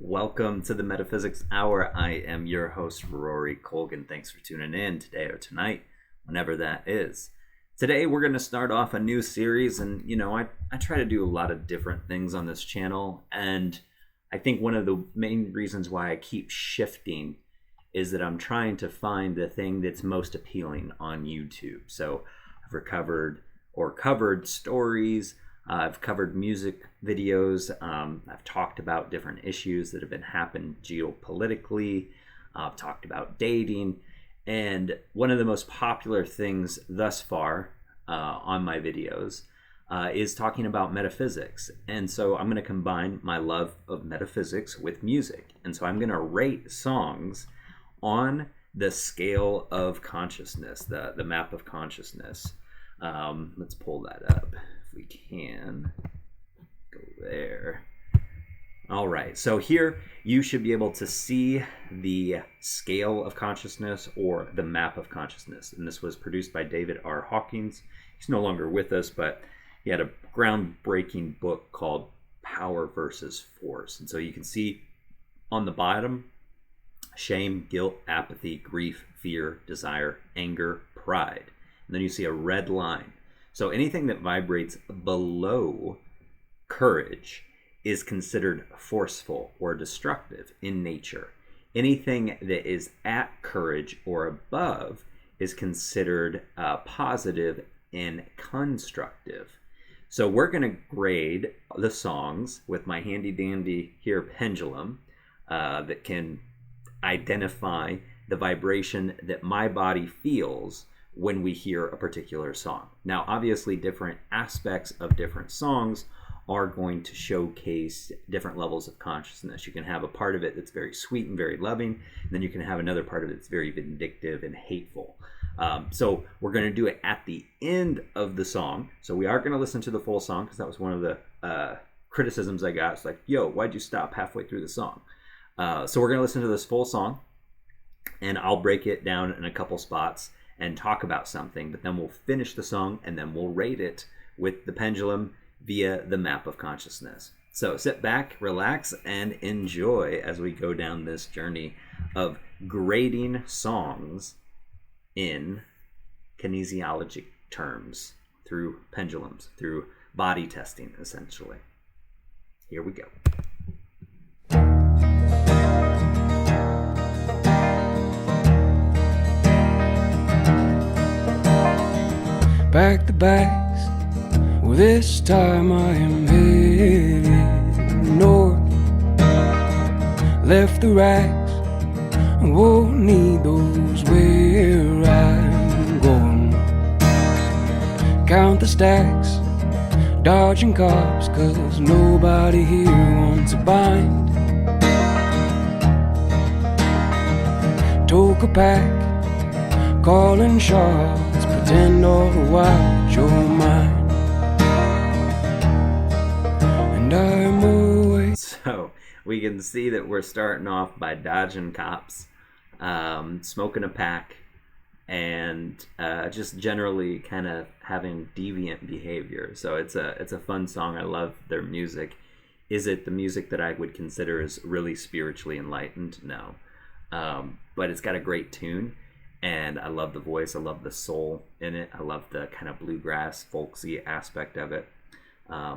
Welcome to the Metaphysics Hour. I am your host, Rory Colgan. Thanks for tuning in today or tonight, whenever that is. Today, we're going to start off a new series. And, I try to do a lot of different things on this channel. And I think one of the main reasons why I keep shifting is that I'm trying to find the thing that's most appealing on YouTube. So I've covered stories. I've covered music videos. I've talked about different issues that have been happening geopolitically. I've talked about dating. And one of the most popular things thus far on my videos is talking about metaphysics. And so I'm going to combine my love of metaphysics with music. And so I'm going to rate songs on the scale of consciousness, the map of consciousness. Let's pull that up if we can. Go there. All right, so here you should be able to see the scale of consciousness or the map of consciousness. And this was produced by David R. Hawkins. He's no longer with us, but he had a groundbreaking book called Power versus Force. And so you can see on the bottom, shame, guilt, apathy, grief, fear, desire, anger, pride. And then you see a red line. So anything that vibrates below courage is considered forceful or destructive in nature. Anything that is at courage or above is considered positive and constructive. So we're going to grade the songs with my handy dandy here pendulum that can identify the vibration that my body feels when we hear a particular song. Now, obviously, different aspects of different songs are going to showcase different levels of consciousness. You can have a part of it that's very sweet and very loving, and then you can have another part of it that's very vindictive and hateful. So we're going to do it at the end of the song. So we are going to listen to the full song, because that was one of the criticisms I got. It's like, yo, why'd you stop halfway through the song? So we're going to listen to this full song, and I'll break it down in a couple spots and talk about something, but then we'll finish the song and then we'll rate it with the pendulum via the map of consciousness. So sit back, relax, and enjoy as we go down this journey of grading songs in kinesiology terms, through pendulums, through body testing, essentially. Here we go. Pack the bags, well this time I am headed north. Left the rags, I won't need those where I'm going. Count the stacks, dodging cops, cause nobody here wants a bind. Took a pack, calling shots, pretend all the while you're mine. And I'm always... So we can see that we're starting off by dodging cops, smoking a pack, and just generally kind of having deviant behavior. So it's a fun song. I love their music. Is it the music that I would consider as really spiritually enlightened? No. But it's got a great tune. And I love the voice. I love the soul in it. I love the kind of bluegrass, folksy aspect of it.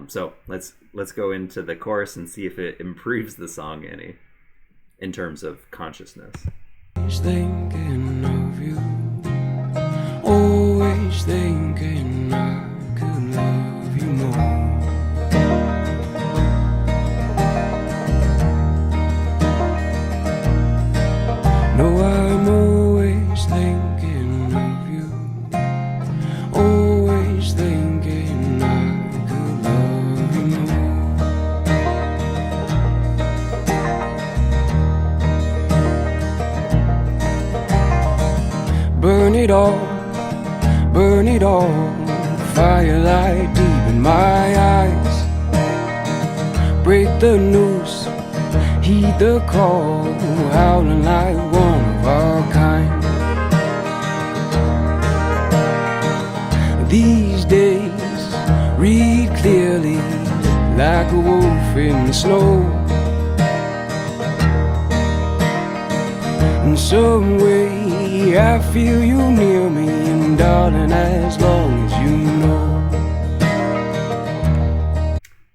So let's go into the chorus and see if it improves the song any in terms of consciousness. Always thinking of you, always thinking I could love you more. No, I'm always thinking of you, always thinking I could love you more. Burn it all, firelight deep in my eyes. Break the noose, heed the call, howling like one of our kind. These days, read clearly like a wolf in the snow. in some way I feel you near me, and darling, as long as you know.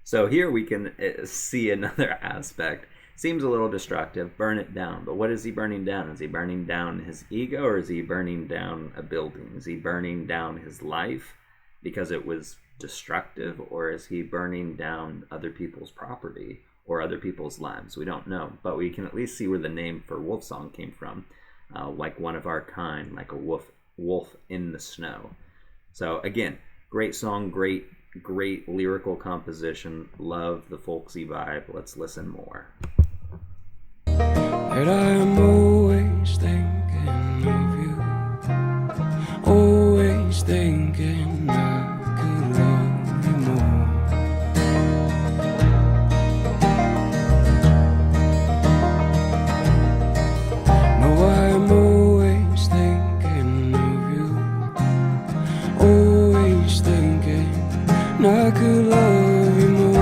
So here we can see another aspect. Seems a little destructive, burn it down. But what is he burning down? Is he burning down his ego, or is he burning down a building? Is he burning down his life because it was destructive, or is he burning down other people's property or other people's lives? We don't know, but we can at least see where the name for Wolf Song came from. Like one of our kind, like a wolf in the snow. So again, great song, great lyrical composition. Love the folksy vibe. Let's listen more. That I'm always thinking of you, always thinking I could love you more. No, I'm always thinking of you, always thinking I could love you more.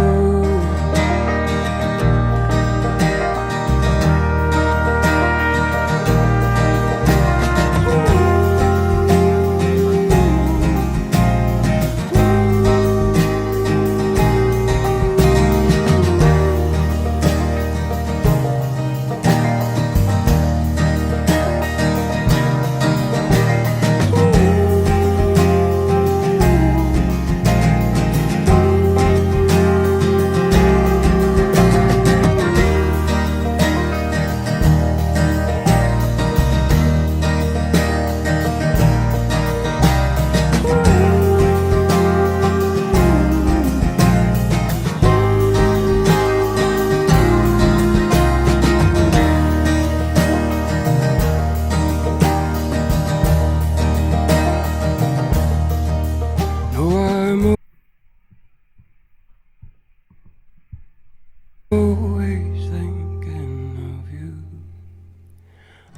Always thinking of you,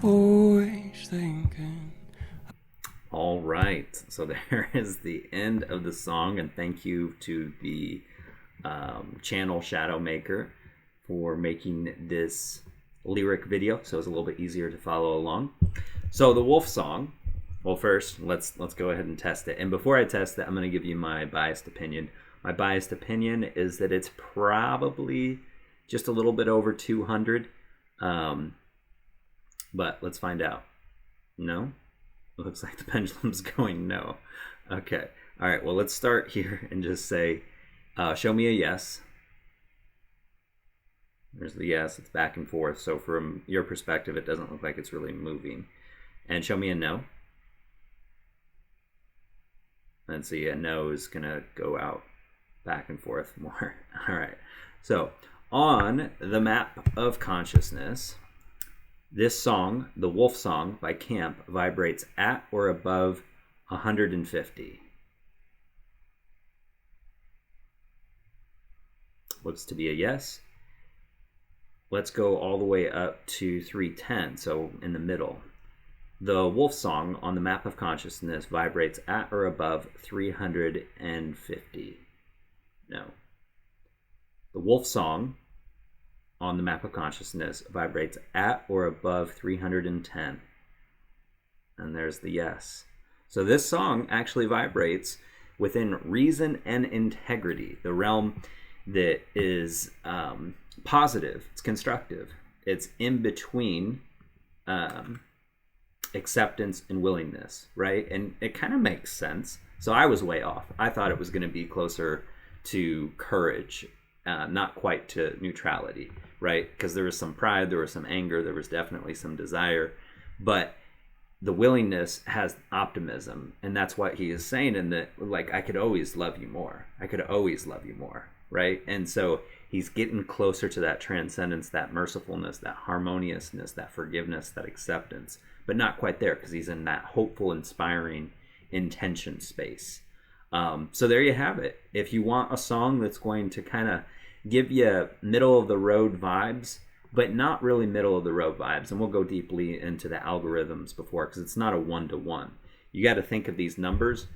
always thinking. All right, so there is the end of the song, and thank you to the channel Shadow Maker for making this lyric video, so it's a little bit easier to follow along. So the Wolf Song. Well, first let's go ahead and test it. And before I test it, I'm going to give you my biased opinion. My biased opinion is that it's probably just a little bit over 200, but let's find out. No? It looks like the pendulum's going no. Okay. All right. Well, let's start here and just say, show me a yes. There's the yes. It's back and forth. So from your perspective, it doesn't look like it's really moving. And show me a no. And see, a no is going to go out back and forth more. All right. So on the map of consciousness, this song, the Wolf Song by Caamp, vibrates at or above 150. Looks to be a yes. Let's go all the way up to 310, so in the middle. The Wolf Song on the map of consciousness vibrates at or above 350. No. The Wolf Song on the map of consciousness vibrates at or above 310. And there's the yes. So this song actually vibrates within reason and integrity, the realm that is positive, it's constructive, it's in between acceptance and willingness, right? And it kind of makes sense. So I was way off. I thought it was going to be closer to courage, not quite to neutrality, right? Because there was some pride, there was some anger, there was definitely some desire, but the willingness has optimism, and that's what he is saying. In that, like, I could always love you more. I could always love you more, right? And so he's getting closer to that transcendence, that mercifulness, that harmoniousness, that forgiveness, that acceptance, but not quite there because he's in that hopeful, inspiring intention space. So there you have it. If you want a song that's going to kind of give you middle of the road vibes, but not really middle of the road vibes, and we'll go deeply into the algorithms before, because it's not a one-to-one. You got to think of these numbers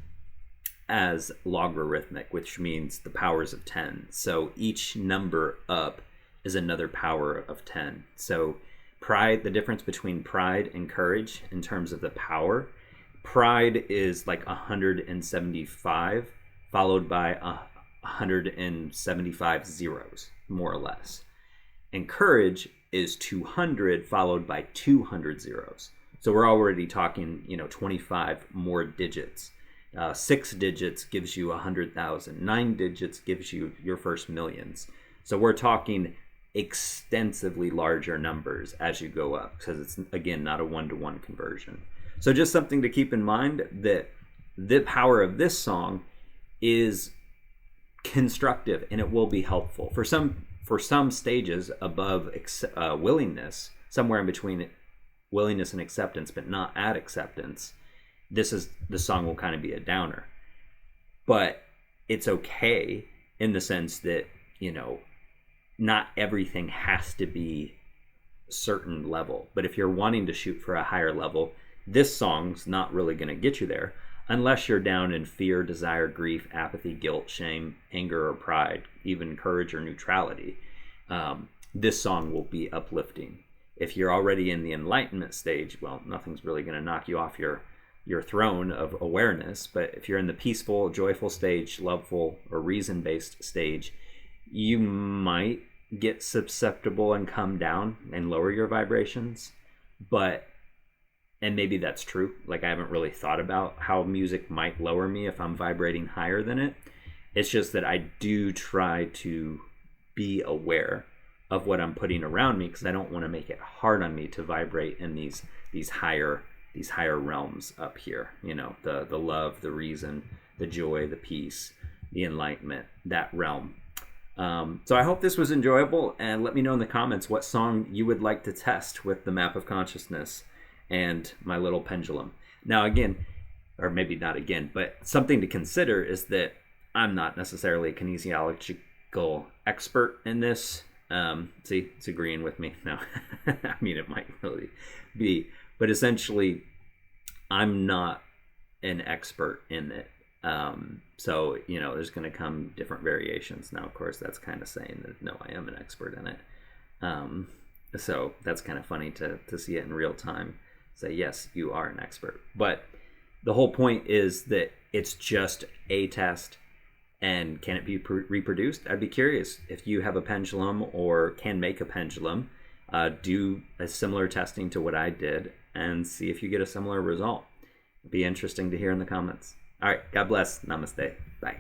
as logarithmic, which means the powers of 10. So each number up is another power of 10. So pride, the difference between pride and courage in terms of the power. Pride is like 175 followed by 175 zeros, more or less. And courage is 200 followed by 200 zeros. So we're already talking, 25 more digits. 6 digits gives you 100,000. 9 digits gives you your first millions. So we're talking extensively larger numbers as you go up, because it's, again, not a one-to-one conversion. So just something to keep in mind, that the power of this song is constructive and it will be helpful for some stages above willingness, somewhere in between willingness and acceptance, but not at acceptance. The song will kind of be a downer, but it's okay in the sense that, not everything has to be a certain level. But if you're wanting to shoot for a higher level, this song's not really going to get you there unless you're down in fear, desire, grief, apathy, guilt, shame, anger, or pride, even courage or neutrality. This song will be uplifting. If you're already in the enlightenment stage, well, nothing's really going to knock you off your throne of awareness. But if you're in the peaceful, joyful stage, loveful, or reason-based stage, you might get susceptible and come down and lower your vibrations. And maybe that's true. Like, I haven't really thought about how music might lower me if I'm vibrating higher than it. It's just that I do try to be aware of what I'm putting around me, because I don't want to make it hard on me to vibrate in these higher realms up here. The love, the reason, the joy, the peace, the enlightenment, that realm. So I hope this was enjoyable, and let me know in the comments what song you would like to test with the map of consciousness and my little pendulum. Now, again, or maybe not again, but something to consider is that I'm not necessarily a kinesiological expert in this. See, it's agreeing with me. No, I mean, it might really be, but essentially I'm not an expert in it. So, there's going to come different variations. Now, of course, that's kind of saying that, no, I am an expert in it. So that's kind of funny to see it in real time. Say, yes, you are an expert. But the whole point is that it's just a test. And can it be reproduced? I'd be curious if you have a pendulum or can make a pendulum. Do a similar testing to what I did and see if you get a similar result. It'd be interesting to hear in the comments. All right, God bless. Namaste. Bye.